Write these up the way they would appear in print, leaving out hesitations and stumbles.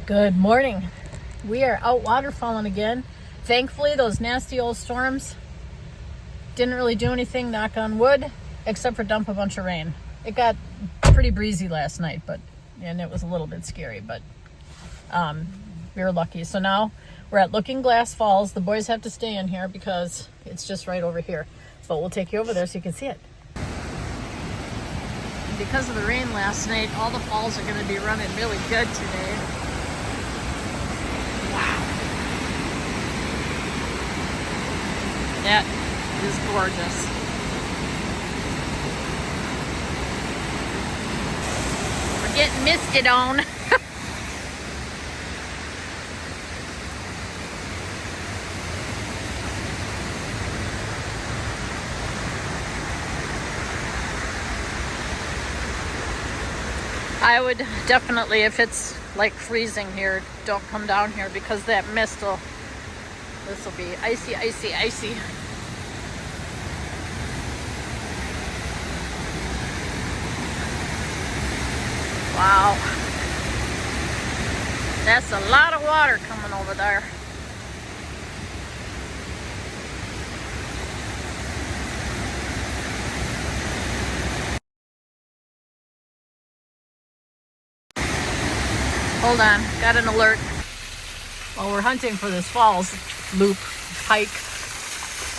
Good morning. We are out waterfalling again. Thankfully, those nasty old storms didn't really do anything, knock on wood, except for dump a bunch of rain. It got pretty breezy last night, and it was a little bit scary, but we were lucky. So now we're at Looking Glass Falls. The boys have to stay in here because it's just right over here. But we'll take you over there so you can see it. And because of the rain last night, all the falls are going to be running really good today. Wow. That is gorgeous. We're getting misted on. I would definitely, if it's like freezing here, don't come down here because that mist will, this will be icy, icy, icy. Wow. That's a lot of water coming over there. Hold on, got an alert. While we're hunting for this falls loop hike,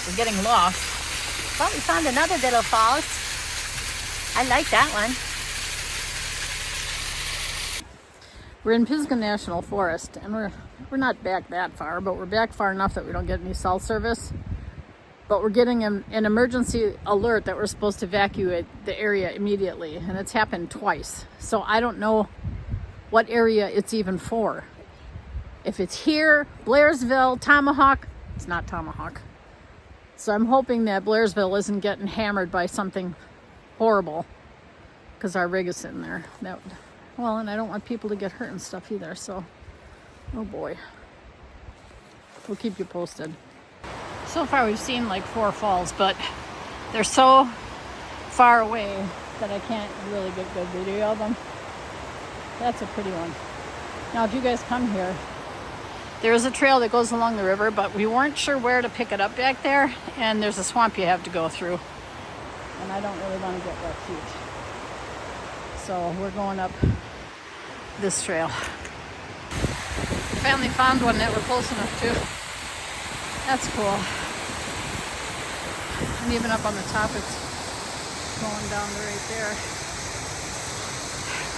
we're getting lost. Well, we found another little falls. I like that one. We're in Pisgah National Forest, and we're not back that far, but we're back far enough that we don't get any cell service. But we're getting an emergency alert that we're supposed to evacuate the area immediately, and it's happened twice. So I don't know what area it's even for. If it's here, Blairsville, Tomahawk, it's not Tomahawk. So I'm hoping that Blairsville isn't getting hammered by something horrible because our rig is sitting there. Well, and I don't want people to get hurt and stuff either, so, oh boy. We'll keep you posted. So far we've seen like 4 falls, but they're so far away that I can't really get good video of them. That's a pretty one. Now, if you guys come here, there is a trail that goes along the river, but we weren't sure where to pick it up back there, and there's a swamp you have to go through. And I don't really want to get wet feet. So we're going up this trail. Finally found one that we're close enough to. That's cool. And even up on the top, it's going down to right there.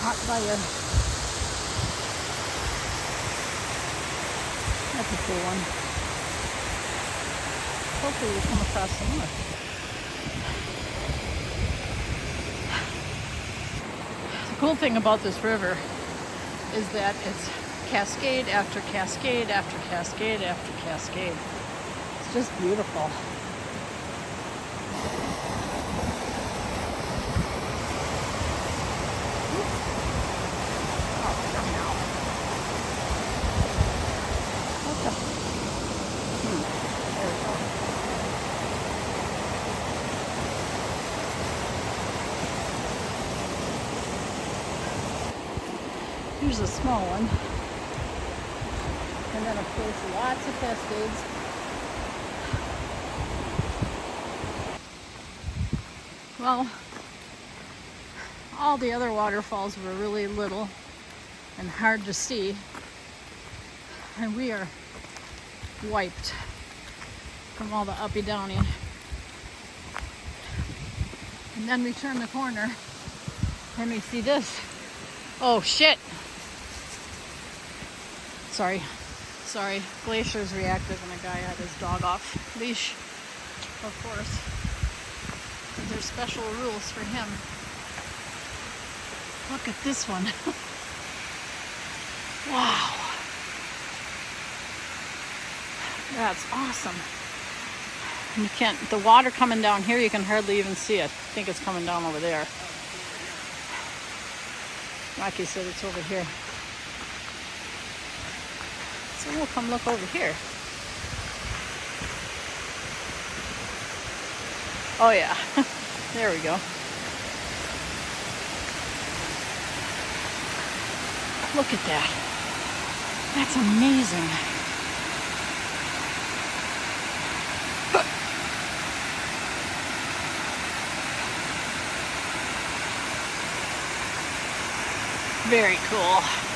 Hot fire. That's a cool one. Hopefully we come across some more. The cool thing about this river is that it's cascade after cascade after cascade after cascade. It's just beautiful. Here's a small one. And then, of course, lots of cascades. Well, all the other waterfalls were really little and hard to see. And we are wiped from all the uppy-downy. And then we turn the corner and we see this. Oh, shit. Sorry. Glacier's reactive and a guy had his dog off leash, of course. There's special rules for him. Look at this one. Wow. That's awesome. And the water coming down here, you can hardly even see it. I think it's coming down over there. Rocky said it's over here. So we'll come look over here. Oh yeah, there we go. Look at that. That's amazing. Very cool.